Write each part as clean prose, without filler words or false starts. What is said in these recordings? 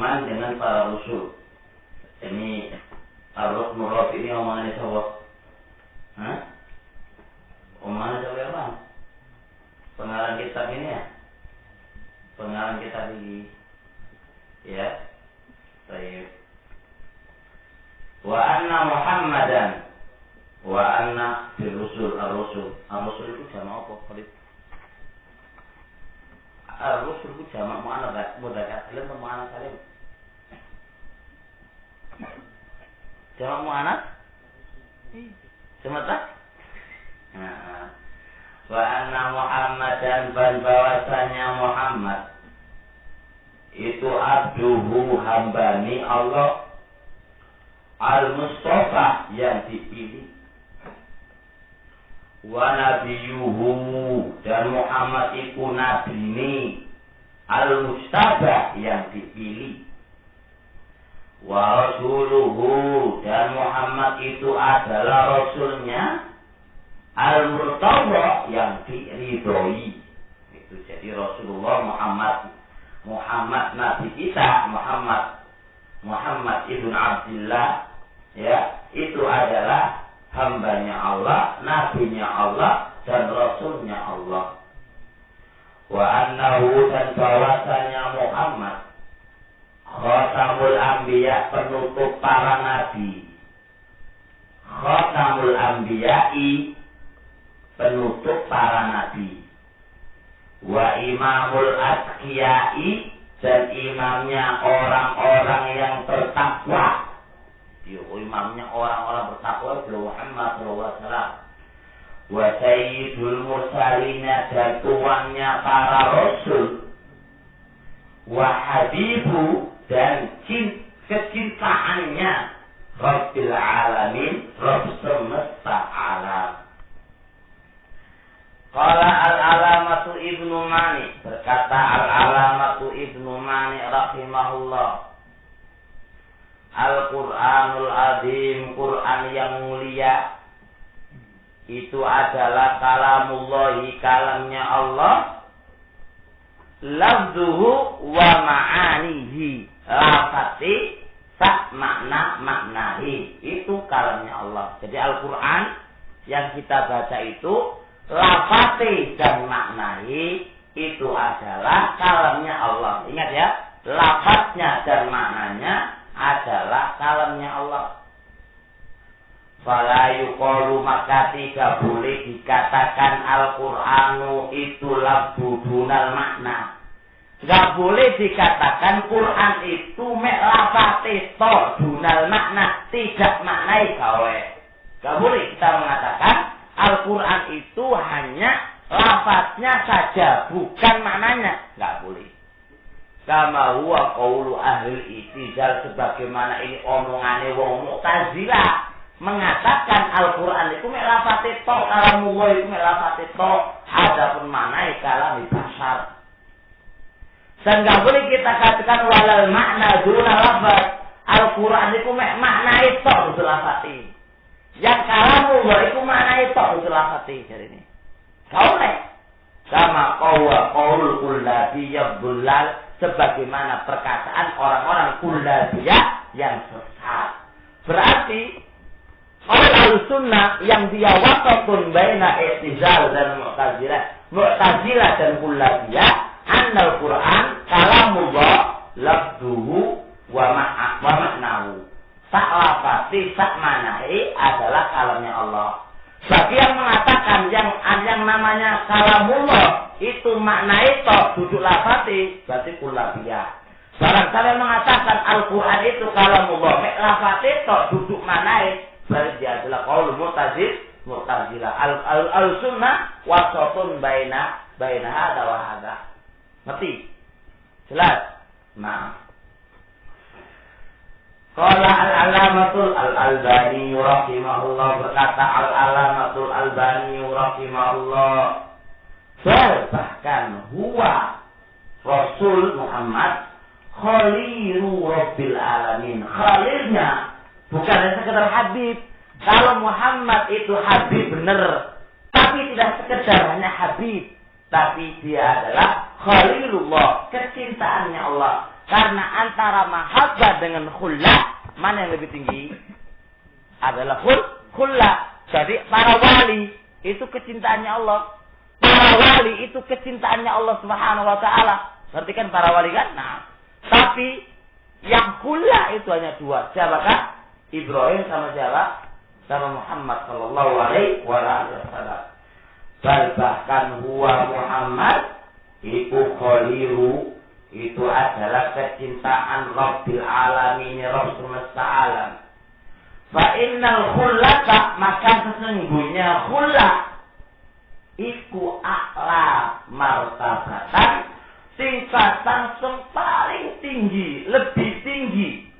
beriman dengan para rasul. Ini Ar-Ruknul Rabi ini omongannya siapa? Hah? Omongannya siapa ya, Bang? Pengarang kitab ini ya? Pengarang kitab ini. Ya. Baik. Wa anna Muhammadan wa anna bir-rusul ar-rusul. Ar-rusul itu jamak apa? Khalid? Ar-rusul itu jamak muannats, mudzakkar salim atau muannats salim? Jamak muannats? Semata? Nah. Wa anna Muhammadan dan bahwasanya Muhammad itu abduhu hambani Allah al-Mustafa yang dipilih, wa nabiyuhu dan Muhammad itu nabi ini al-Mustafa yang dipilih, wa rasuluhu dan Muhammad itu adalah rasulnya al-Murtada yang diridhoi. Itu jadi Rasulullah Muhammad nabi kita Muhammad ibn Abdullah, ya, itu adalah hambanya Allah, nabinya Allah dan rasulnya Allah. Wa annahu dan bahwasanya Muhammad khatamul anbiya, penutup para nabi. Khatamul anbiya'i, penutup para nabi. Wa imamul atqiyai, dan imamnya orang-orang yang bertakwa. Imamnya orang-orang bertakwa Muhammad sallallahu alaihi wasallam. Wa sayyidul mursalin, dan tuannya para rasul. Wa habibu, dan kecintaannya Rabbil alamin, Rabb semesta alam. Qala al-alamatu Ibnu Mani, berkata al-alamatu Ibnu Mani rahimahullah, Al-Qur'anul Azim, Quran yang mulia itu adalah kalamullahi, kalamnya Allah, lafzuhu wa ma'anihi, lafati sak maknahi, itu kalamnya Allah. Jadi Al-Quran yang kita baca itu lafati dan maknahi itu adalah kalamnya Allah. Ingat ya, lafaznya dan maknanya adalah kalamnya Allah. Fala yuqalu, maka tidak boleh dikatakan Al-Qur'anu itu lafzu dunal makna. Enggak boleh dikatakan Quran itu mek lafate to dunal makna, tidak maknai gawe. Enggak boleh kita mengatakan Al-Quran itu hanya lafaznya saja, bukan maknanya. Enggak boleh. Kama huwa qaulu ahli i'tizal, sebagaimana ini omongane wong Mu'tazilah, mengatakan Al-Quran itu mek lafate to, kalamullah itu mek lafate to, adapun maknai kalam basar. Dan enggak boleh kita katakan walal makna duna lafaz. Al-Quran itu mek maknai to itu lafate. Yang kalamullah itu maknai to itu lafate jadi ini. Kau nek sama qaul kullabiyah dhullal, sebagaimana perkataan orang-orang kullabiyah yang sesat. Berarti orang Ahlussunnah yang dia wasatun baina i'tizal dan Mu'tazilah dan kullabiyah, annal Quran kalamullah lafzuhu wa ma'nahu. Sak lafati sak manai adalah kalamnya Allah. Bagi yang mengatakan yang namanya kalamullah itu maknai to duduk lafati, berarti kullabiyah. Barangkali yang mengatakan Al-Quran itu kalamullah mek lafati to duduk manai, berarti dia adalah qaul Mu'tazilah. Al-Sunnah wasatun baina hada wa hada. Ngerti? Jelas? Nah. Qala al-alamatul al-Albani rahimahullah, berkata al-alamatul Albani rahimahullah, bahkan huwa Rasul Muhammad khalilu Rabbil alamin. Khalilnya bukan sekedar habib. Kalau Muhammad itu habib benar, tapi tidak sekedar hanya habib, tapi dia adalah Khalilullah, kecintaannya Allah. Karena antara mahabbah dengan khullah, mana yang lebih tinggi? Adalah khullah. Jadi para wali itu kecintaannya Allah. Para wali itu kecintaannya Allah Subhanahu wa taala. Berarti kan para wali kan? Nah, tapi yang khullah itu hanya dua. Siapakah? Ibrahim sama siapa? Sama Muhammad sallallahu alaihi wasallam. Bahkan huwa Muhammad itu khalilu, itu adalah kecintaan Rabbil Alamin, Rabb semesta alam. Fa innal khullata, maka sesungguhnya khullah iku a'la martabatan, tingkatan yang paling tinggi, lebih tinggi.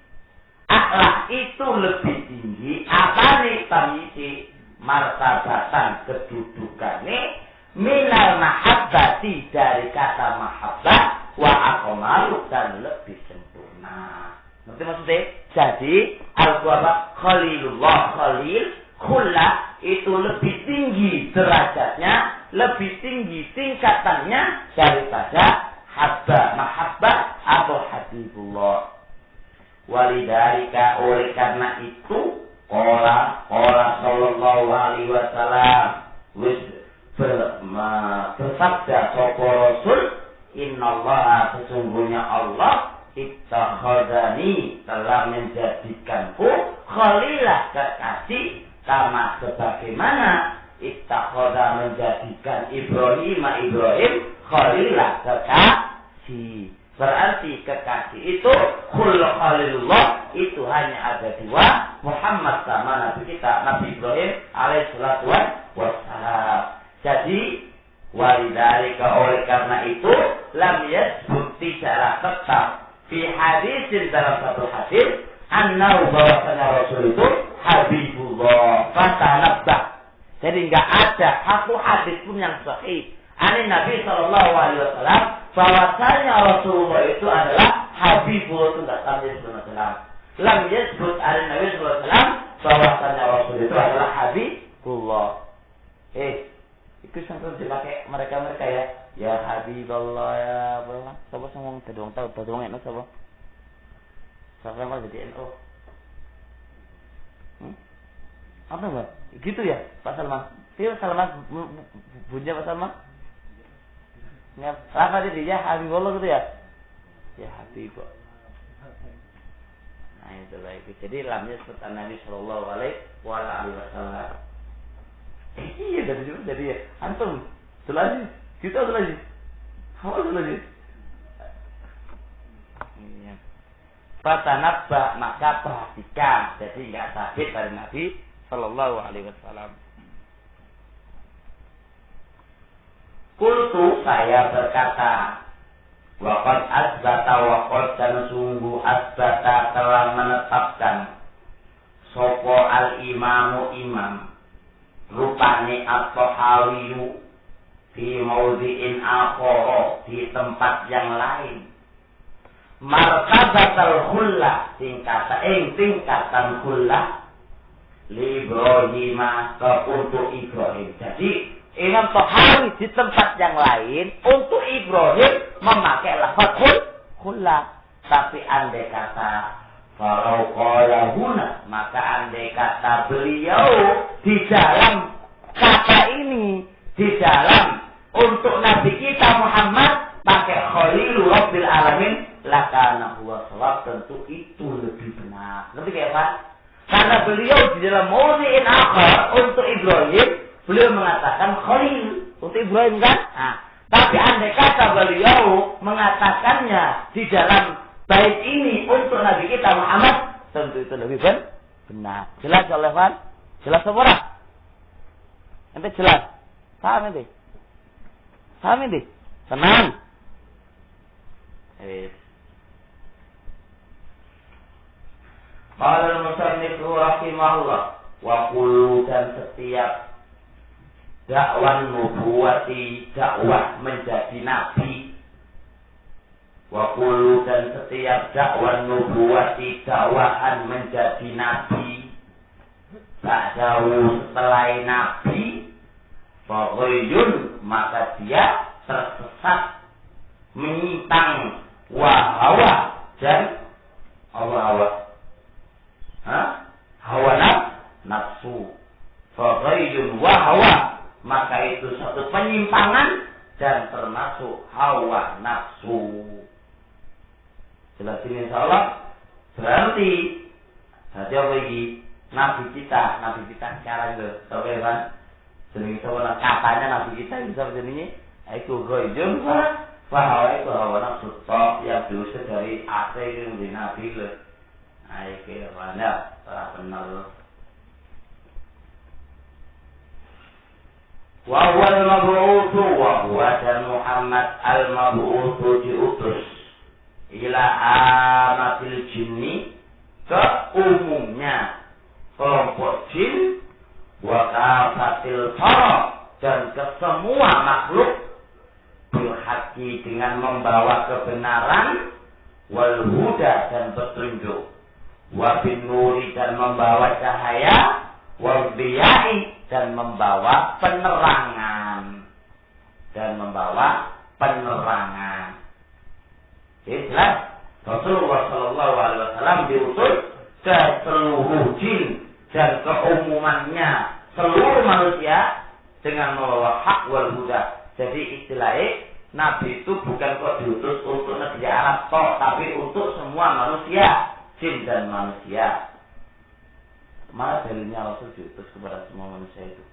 A'la itu lebih tinggi, apa nih tamyizi? Martabatan kedudukannya minal mahabbati, dari kata mahabbah, wa akmalu, dan lebih sempurna. Ngerti maksudnya? Jadi al-Qur'an Khalilullah, Khalil, khullah itu lebih tinggi derajatnya, lebih tinggi tingkatannya daripada habba, mahabbah atau habibullah. Walidhalika, oleh karena itu, Qala sallallahu alaihi wasallam bersabda sapa Rasul, innallaha, sesungguhnya Allah, ittakhadani, telah menjadikanku khalilah, kekasih, sama sebagaimana ittakhadha menjadikan Ibrahim khalilah, kekasih. Berarti kekasih itu khalilullah itu hanya ada dua, Muhammad sama Nabi kita, Nabi Ibrahim alaihissalatu wassalam. Jadi walidhalika, oleh karena itu, lam yasbut, tidaklah tetap fi hadisin, dalam satu hadis, annahu, bahwasanya Rasul itu habibullah fatanabbah. Jadi enggak ada satu hadis pun yang sahih ani Nabi sallallahu alaihi wasallam bahwasanya Rasulullah itu adalah habibullah, itu enggak sampai sallallahu. Lam yasbut ani Nabi sallallahu alaihi wasallam bahwasanya Rasul itu adalah habibullah. Itu sampai dipakai mereka ya. Ya Habiballah, ya apa? Siapa ngomong tadong tahu tadong itu siapa? Siapa yang mau jadi NU? Apa enggak? Gitu ya, Pak Salman. Dia Salman bunyi Pak Salman? Ya, apa dia Habiballah gitu ya? Ya Habibullah. Nah, itulah itu. Jadi lamnya seperti Nabi sallallahu alaihi wasallam. Iya, jadi ya. Antum, selagi kita selagi. Awal selagi. Iya. Fatanabba, maka perhatikan. Jadi enggak sabit dari Nabi sallallahu alaihi wasallam. Kultu, saya berkata, waqad asbata, waqad, dan sungguh asbata, telah menetapkan sopo al-imamu, imam, rupane at-Tahawiyu fi mawdi'in akhara, di tempat yang lain, martabatal khullah, tingkatan khullah li Ibrahim, untuk Ibrahim. Jadi Imam Tahawi di tempat yang lain untuk Ibrahim memakai lafaz khullah. Tapi andai kata kalau qala huna, maka andai kata beliau di dalam kata ini, di dalam untuk Nabi kita Muhammad pakai Khalilur Rabbil Alamin, lakana huwa shawab, tentu itu lebih benar. Ngerti kayak apa? Karena beliau di dalam mawdi'in akhar untuk Ibrahim, beliau mengatakan Khalil untuk Ibrahim kan? Nah, tapi andai kata beliau mengatakannya di dalam bait ini untuk Nabi kita Muhammad, tentu itu lebih benar. Jelas oleh Fan? Jelas semua? Ente jelas? Paham ente? Paham ente? Tenang. Qala al-musannif rahimahullah, wa kullu, dan setiap dakwah nubuwati, dakwah menjadi nabi, wa kullu, dan setiap dakwah nubuwati, dakwahan menjadi nabi, ba'dahu, setelah nabi, faghayun, maka dia tersesat, menyimpang, wa hawa, dan hawa nafsu. Faghayyun wa hawa, maka itu satu penyimpangan dan termasuk hawa nafsu. Jelas ini insyaallah. Berarti apa lagi? Nabi kita sekarang itu, tahu kan? Jadi sebenarnya katanya Nabi kita bisa begini, itu ghayyun hawa itu hawa nafsu. Toh yang diusir dari asal itu menjadi Nabi loh. Itu mana? Telah benar. Wa huwa al-mab'utsu wa huwa Muhammad al-mab'utsu diutus ila amatil jinni, ke umumnya kelompok jin, wa kafatil fara, dan ke semua makhluk, bil haqqi, dengan membawa kebenaran, wal huda, dan petunjuk, wa bin nuri, dan membawa cahaya, wal diyai, dan membawa penerangan, Jelas Rasulullah Shallallahu Alaihi Wasallam diutus ke seluruh jin dan keumumannya seluruh manusia dengan membawa hak wal huda. Jadi istilahnya Nabi itu bukan kok diutus untuk negeri Arab toh, tapi untuk semua manusia, jin dan manusia. Mana dalilnya Rasul diutus kepada semua manusia itu?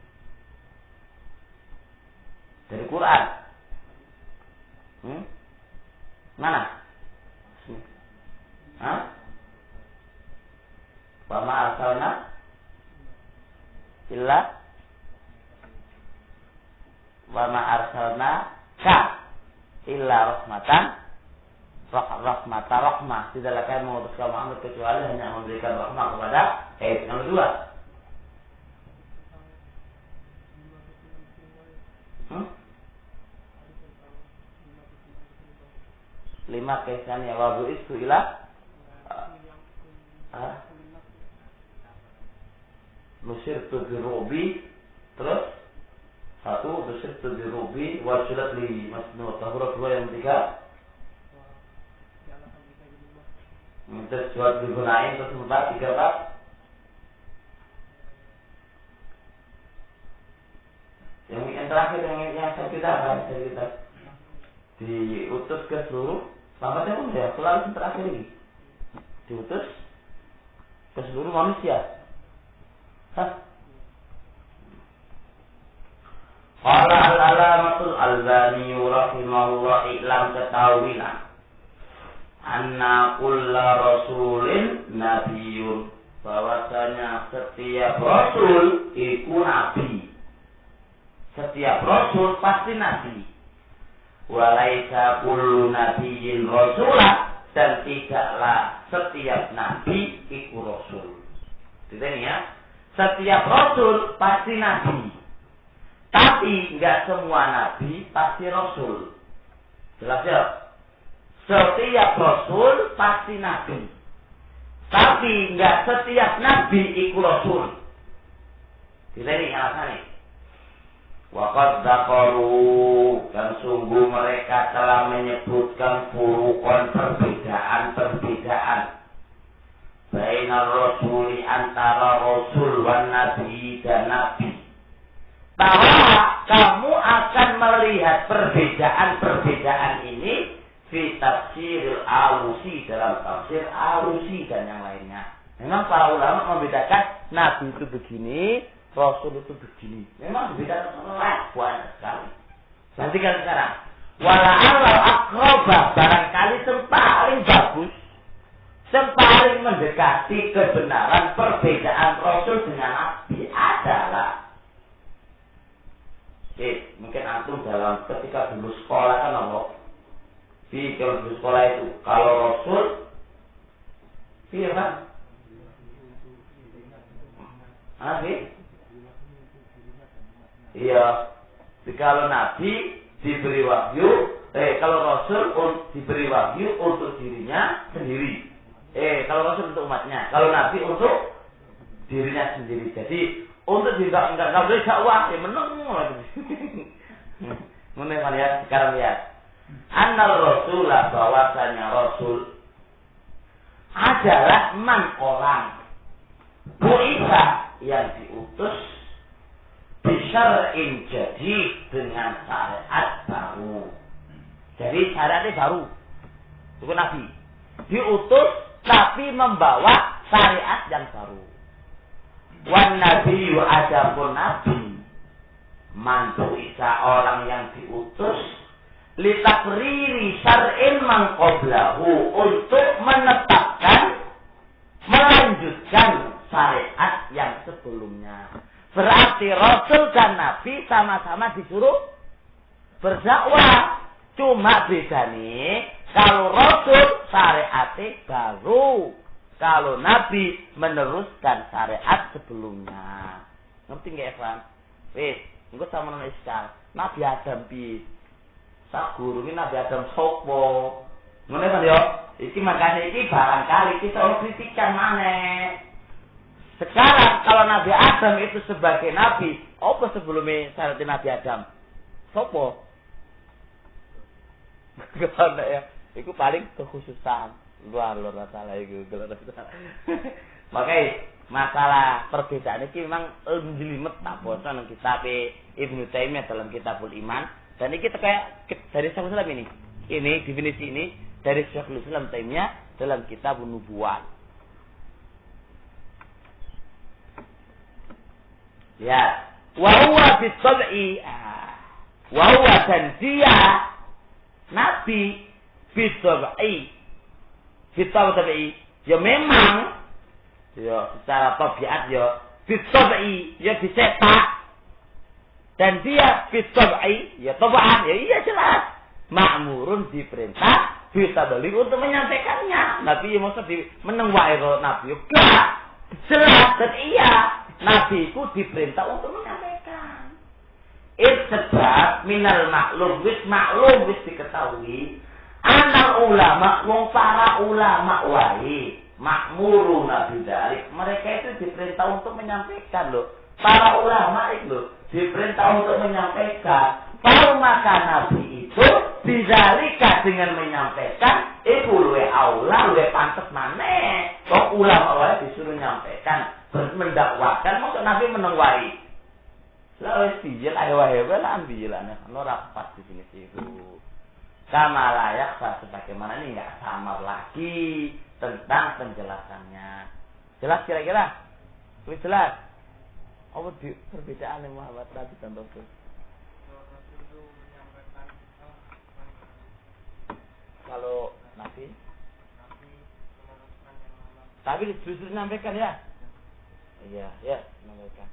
Dari Quran. Mana? Wa ma arsalna illa rahmah. Tidaklah kami mengutuskan Muhammad kecuali hanya memberikan rahmah kepada yang kedua. Lima kesannya wabu itu ilah nusirtu birubi, terus satu nusirtu birubi wasulat li masnu tahura, dua yang ketiga terus buat digunain, terus empat, tiga, empat. Yang terakhir yang saya kita diutus ke seluruh selamatnya pun ya selalu terakhir ini diutus ke seluruh manusia. Qala al-alamatul Albani rahimahullah, iklam, ketahuilah anna kulla rasulin nabiyun, bahwasanya setiap rasul itu nabi. Setiap rasul pasti nabi. Walaisa kullu nabiyyin rasulah, dan tidaklah setiap nabi itu rasul. Jadi ya, setiap rasul pasti nabi, tapi enggak semua nabi pasti rasul. Jelas ya? Setiap rasul pasti nabi, tapi enggak setiap nabi itu rasul. Jadi ini alasannya. Waqad dzakaru, dan sungguh mereka telah menyebutkan furuqan, perbedaan bainar rasuli, antara rasul wan nabi dan nabi, bahwa kamu akan melihat perbedaan ini fi tafsiril Alusi, dalam tafsir Alusi dan yang lainnya. Memang para ulama membedakan nabi itu begini, rasul itu begini. Memang berbeda banyak sekali. Nanti kan sekarang, wala'alal akrobah, barangkali yang paling bagus, yang paling mendekati kebenaran perbedaan rasul dengan nabi adalah, mungkin antum dalam ketika dulu sekolah kan Allah, kalau dulu sekolah itu, kalau rasul, iya kan? Iya, kalau nabi diberi wahyu, kalau rasul diberi wahyu untuk dirinya sendiri. Kalau rasul untuk umatnya, kalau nabi untuk dirinya sendiri. Jadi untuk tidak boleh dakwah, meneng lagi. Meneng lihat sekarang lihat. Annal rasulah, bahwasanya rasul adalah man orang. Bu'itha yang diutus bisyar'in jadi dengan syariat baru. Jadi syariatnya baru. Itu Nabi. Diutus tapi membawa syariat yang baru. Wan nabiyyu adapun nabi mantu isa orang yang diutus litakriri syar'in man qablahu untuk menetapkan melanjutkan syariat yang sebelumnya. Berarti Rasul dan Nabi sama-sama disuruh berdakwah. Cuma beda nih, kalau Rasul syariatnya baru, kalau Nabi meneruskan syariat sebelumnya. Ngerti nggak, Evan? Wis, engko sama nang iskal. Nabi Adam pi. Sak guru ini Nabi Adam sopo. Ngono kan yo? Iki makanya iki barangkali kita harus kritikan maneh. Sekarang kalau Nabi Adam itu sebagai nabi, apa sebelumnya syariat Nabi Adam? Sopo? Gimana ya? Itu paling kekhususan. Luar masalah itu. Makanya masalah perbedaan ini memang menjelimet tak bosan dalam kitab Ibnu Taimiyah dalam Kitabul Iman. Dan ini kita kayak dari Syekhul Islam ini. Ini definisi ini dari Syekhul Islam Taimiyah dalam Kitabun Nubuwah. Ya, wa huwa bitab'i. Wa huwa dan dia Nabi bitab'i. Bitab'i ya memang ya secara tabiat ya bitab'i ya dicetak dan dia bitab'i ya tabaan ya iya jelas ma'murun diperintah bitabli untuk menyampaikannya. Nabi ya maksud menengwai Nabi enggak jelas dan iya Nabi itu diperintah untuk menyampaikan. Sebab minal maklum wis diketahui anak ulama, wong para ulama wae, makmuru nabi dalik. Mereka itu diperintah untuk menyampaikan loh. Para ulama itu diperintah untuk menyampaikan. Kalau maka nabi itu dizalika dengan menyampaikan, itu luwe aula, luwe pantes maneh. Kok ulama wae disuruh menyampaikan, mendakwakan, maksud nabi menengwai. Lah wis dijel ayo wae lah ambil ana ora pas di sini itu. Sama layak sebagaimana ini nggak samar lagi tentang penjelasannya. Jelas kira-kira? Lebih jelas? Apa perbedaan Muhammad Nabi dan Rasul? Kalau Nabi? Tapi justru menyampaikan ya? Iya, ya menyampaikan.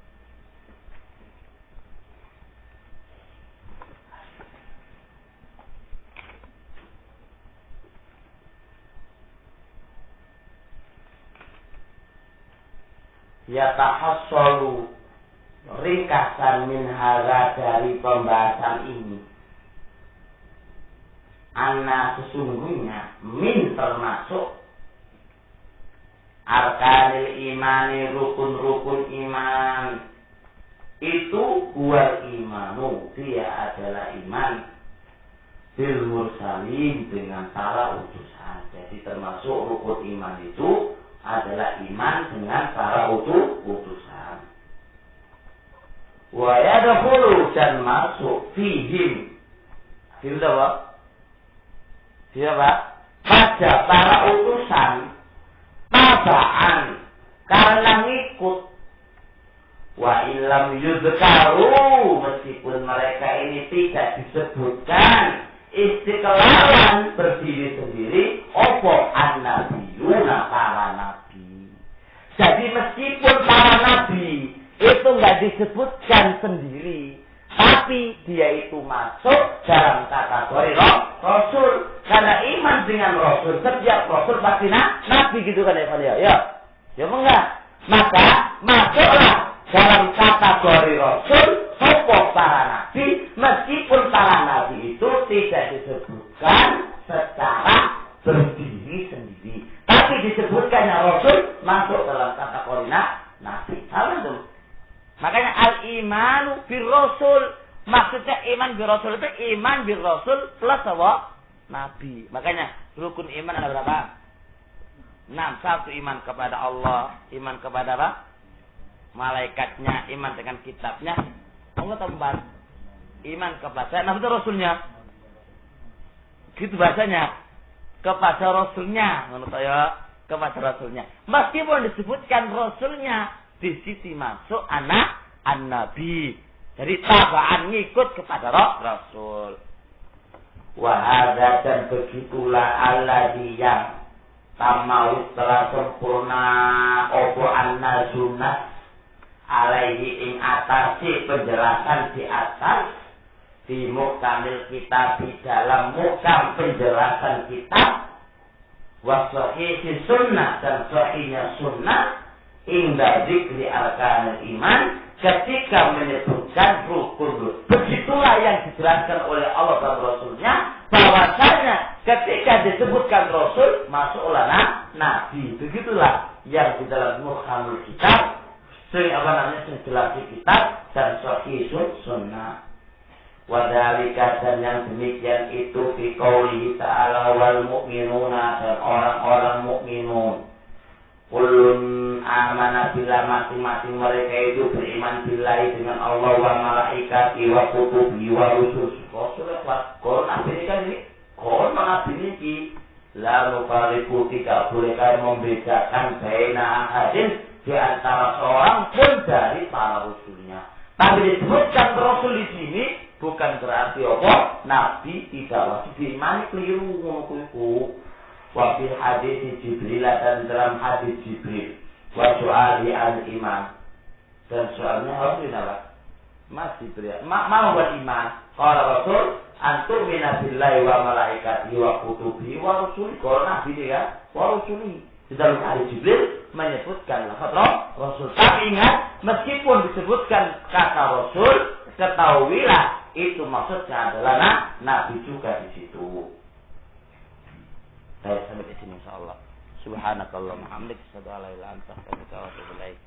Yatahassalu ringkasan min hadza dari pembahasan ini anna sesungguhnya min termasuk arkanil imani rukun-rukun iman itu huwal imanu dia adalah iman bil mursalin dengan para utusan. Jadi termasuk rukun iman itu adalah iman dengan para utusan. Wa yadkhulu dan masuk fihim. Fihim apa? Siapa? Pada para utusan tabaan karena ngikut. Wa illam yuzkaru meskipun mereka ini tidak disebutkan istiqlalan berdiri sendiri opo an-nabiyuna para nabi. Jadi meskipun para nabi itu nggak disebutkan sendiri, tapi dia itu masuk dalam kategori rasul karena iman dengan rasul. Setiap rasul pasti nabi gitu kan ya? Ya enggak. Maka masuklah dalam kategori rasul sopo para nabi meskipun para nabi itu tidak disebutkan secara berdiri sendiri, tapi disebutkannya rasul masuk dalam kategori nabi. Salah tuh. Makanya al-imanu bir rasul, maksudnya iman bir rasul itu iman bir rasul plus apa? Nabi. Makanya rukun iman ada berapa? Nah, satu iman kepada Allah, iman kepada apa? Malaikatnya, iman dengan kitabnya. Allah tempat. Iman kepada Nabi itu Rasulnya. Gitu bahasanya. Kepada Rasulnya. Menurut saya, kepada Rasulnya. Meskipun disebutkan Rasulnya, di sisi masuk anak an-Nabi. Jadi tabaan ngikut kepada Rasul. Wahada dan begitulah alladhi yang tamau telah sempurna opo anna sunnah alaihi ing atasi penjelasan di atas di mukamil kitab di dalam mukam penjelasan kitab wa sahihi sunnah dan sahihnya sunnah inda zikri arkanil iman ketika menyebutkan rukun. Begitulah yang dijelaskan oleh Allah dan Rasulnya, bahwasanya ketika disebutkan Rasul masuklah Nabi. Begitulah yang di dalam muhamul kitab, jelas kitab dan sahih sunnah. Wadhalika dan yang demikian itu fi qoulihi ta'ala wal mu'minuna dan orang-orang mukminun. Kulun amanah billah masing-masing mereka itu beriman billahi dengan Allah wa malaikati wa kutubi wa rusul. Rasul apa? Kon nabi kan ini. Kon nabi ini la nufariqu tidak boleh membedakan baina ahadin di antara seorang pun dari para rasulnya. Tapi disebutkan rasul di sini bukan berarti apa? Nabi tidak wajib diimani keliru ngono kuwi. Wa fil hadis Jibril dan dalam hadis Jibril wa su'ali al-iman dan soalnya harus dinapa? Masih Jibril mau buat iman. Qala Rasul antum minabillahi wa malaikatihi wa kutubihi wa rusuli. Qala Nabi ya wa rusuli. Di dalam hadis Jibril menyebutkan lafaz Rasul. Tapi ingat, meskipun disebutkan kata Rasul, ketahuilah itu maksudnya adalah Nabi juga di situ. Baik, sampai di sini insyaallah. Subhanakallahumma hamdika asyhadu an la ilaha illa anta astaghfiruka wa atubu ilaik.